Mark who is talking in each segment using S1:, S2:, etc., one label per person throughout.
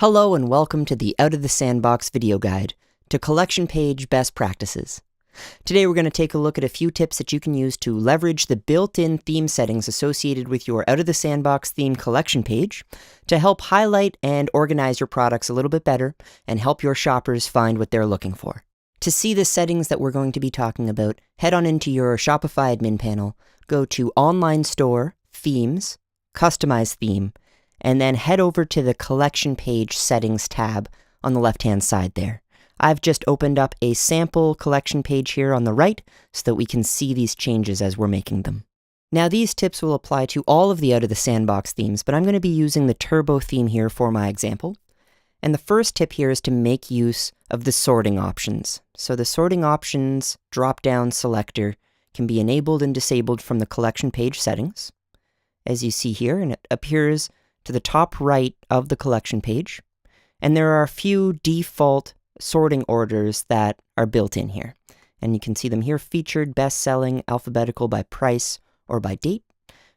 S1: Hello and welcome to the Out of the Sandbox video guide to collection page best practices. Today we're going to take a look at a few tips that you can use to leverage the built-in theme settings associated with your Out of the Sandbox theme collection page to help highlight and organize your products a little bit better and help your shoppers find what they're looking for. To see the settings that we're going to be talking about, head on into your Shopify admin panel, go to Online Store, Themes, Customize Theme, and then head over to the Collection Page Settings tab on the left-hand side there. I've just opened up a sample collection page here on the right so that we can see these changes as we're making them. Now these tips will apply to all of the Out of the Sandbox themes, but I'm going to be using the Turbo theme here for my example. And the first tip here is to make use of the sorting options. So the sorting options drop-down selector can be enabled and disabled from the collection page settings, as you see here, and it appears to the top right of the collection page. And there are a few default sorting orders that are built in here. And you can see them here: featured, best-selling, alphabetical by price or by date.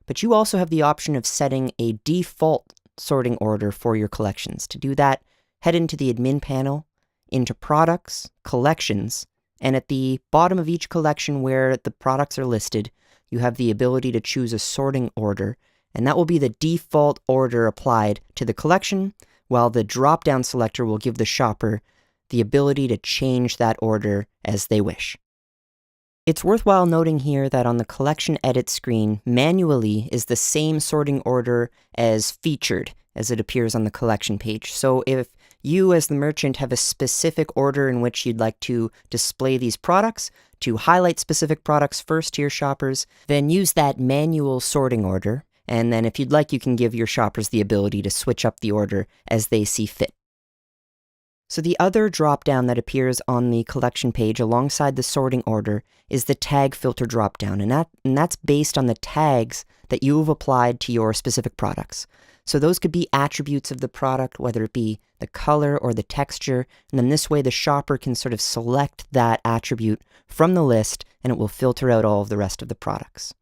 S1: But you also have the option of setting a default sorting order for your collections. To do that, head into the admin panel, into products, collections, and at the bottom of each collection where the products are listed, you have the ability to choose a sorting order, and that will be the default order applied to the collection, while the drop-down selector will give the shopper the ability to change that order as they wish. It's worthwhile noting here that on the collection edit screen, manually is the same sorting order as featured as it appears on the collection page. So if you as the merchant have a specific order in which you'd like to display these products, to highlight specific products first to your shoppers, then use that manual sorting order. And then if you'd like, you can give your shoppers the ability to switch up the order as they see fit. So the other drop-down that appears on the collection page alongside the sorting order is the tag filter drop-down, and that's based on the tags that you've applied to your specific products. So those could be attributes of the product, whether it be the color or the texture, and then this way the shopper can sort of select that attribute from the list and it will filter out all of the rest of the products.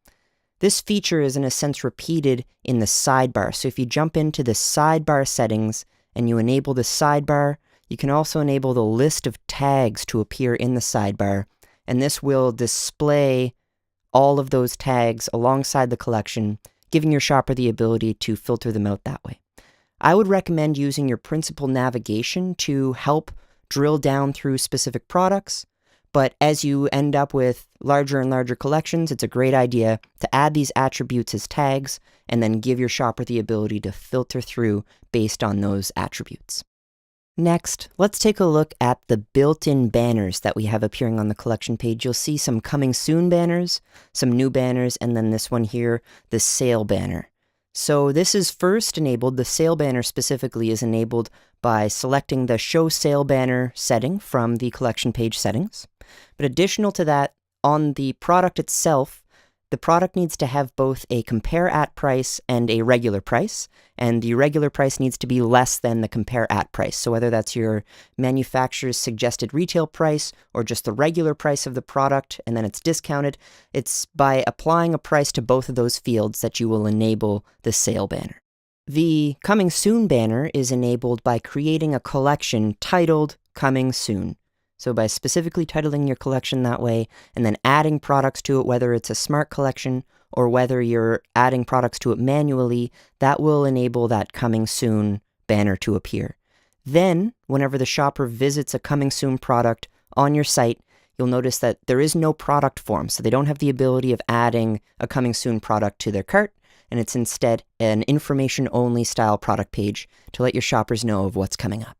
S1: This feature is in a sense repeated in the sidebar. So if you jump into the sidebar settings and you enable the sidebar, you can also enable the list of tags to appear in the sidebar, and this will display all of those tags alongside the collection, giving your shopper the ability to filter them out that way. I would recommend using your principal navigation to help drill down through specific products, but as you end up with larger and larger collections, it's a great idea to add these attributes as tags and then give your shopper the ability to filter through based on those attributes. Next, let's take a look at the built-in banners that we have appearing on the collection page. You'll see some coming soon banners, some new banners, and then this one here, the sale banner. So this is first enabled. The sale banner specifically is enabled by selecting the show sale banner setting from the collection page settings. But additional to that, on the product itself, the product needs to have both a compare at price and a regular price, and the regular price needs to be less than the compare at price. So whether that's your manufacturer's suggested retail price or just the regular price of the product and then it's discounted, it's by applying a price to both of those fields that you will enable the sale banner. The Coming Soon banner is enabled by creating a collection titled Coming Soon. So by specifically titling your collection that way and then adding products to it, whether it's a smart collection or whether you're adding products to it manually, that will enable that Coming Soon banner to appear. Then, whenever the shopper visits a Coming Soon product on your site, you'll notice that there is no product form, so they don't have the ability of adding a Coming Soon product to their cart, and it's instead an information-only style product page to let your shoppers know of what's coming up.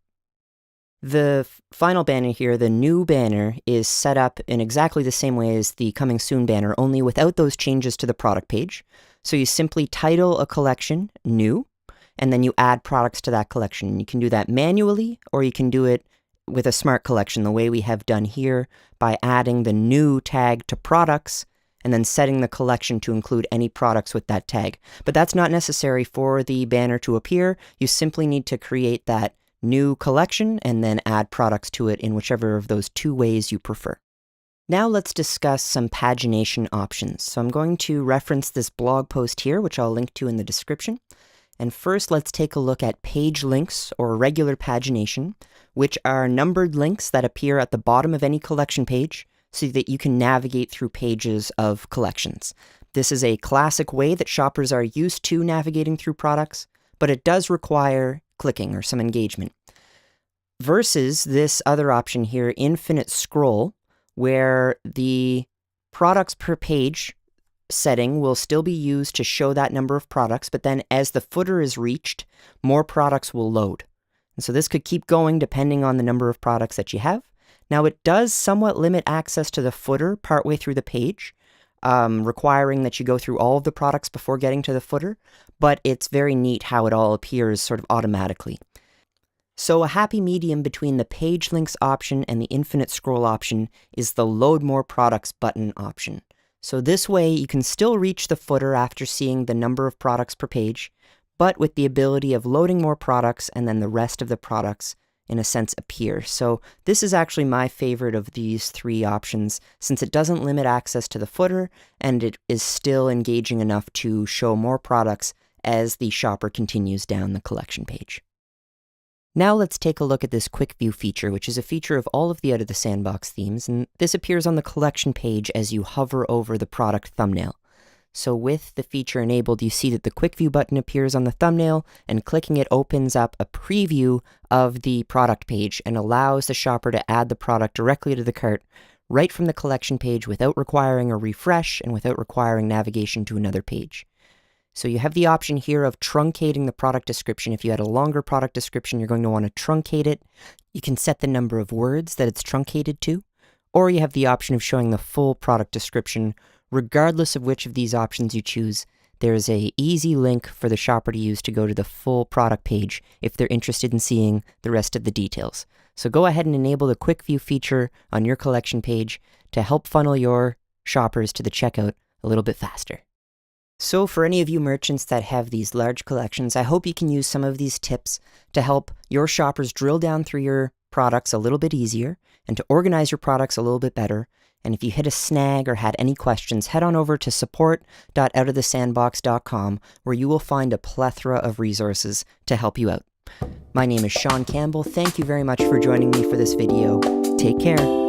S1: The final banner here, the new banner, is set up in exactly the same way as the Coming Soon banner, only without those changes to the product page. So you simply title a collection new, and then you add products to that collection. You can do that manually, or you can do it with a smart collection, the way we have done here, by adding the new tag to products, and then setting the collection to include any products with that tag. But that's not necessary for the banner to appear. You simply need to create that new collection and then add products to it in whichever of those two ways you prefer. Now let's discuss some pagination options. So I'm going to reference this blog post here, which I'll link to in the description. And first, let's take a look at page links or regular pagination, which are numbered links that appear at the bottom of any collection page so that you can navigate through pages of collections. This is a classic way that shoppers are used to navigating through products, but it does require clicking or some engagement. Versus this other option here, infinite scroll, where the products per page setting will still be used to show that number of products, but then as the footer is reached, more products will load. And so this could keep going depending on the number of products that you have. Now, it does somewhat limit access to the footer partway through the page, requiring that you go through all of the products before getting to the footer, but it's very neat how it all appears sort of automatically. So a happy medium between the page links option and the infinite scroll option is the load more products button option. So this way you can still reach the footer after seeing the number of products per page, but with the ability of loading more products and then the rest of the products in a sense appear. So this is actually my favorite of these three options since it doesn't limit access to the footer and it is still engaging enough to show more products as the shopper continues down the collection page. Now let's take a look at this quick view feature, which is a feature of all of the Out of the Sandbox themes, and this appears on the collection page as you hover over the product thumbnail. So with the feature enabled, you see that the quick view button appears on the thumbnail, and clicking it opens up a preview of the product page and allows the shopper to add the product directly to the cart right from the collection page without requiring a refresh and without requiring navigation to another page. So you have the option here of truncating the product description. If you had a longer product description, you're going to want to truncate it. You can set the number of words that it's truncated to, or you have the option of showing the full product description. Regardless of which of these options you choose, there's an easy link for the shopper to use to go to the full product page if they're interested in seeing the rest of the details. So go ahead and enable the quick view feature on your collection page to help funnel your shoppers to the checkout a little bit faster. So for any of you merchants that have these large collections, I hope you can use some of these tips to help your shoppers drill down through your products a little bit easier and to organize your products a little bit better. And if you hit a snag or had any questions, head on over to support.outofthesandbox.com where you will find a plethora of resources to help you out. My name is Sean Campbell. Thank you very much for joining me for this video. Take care.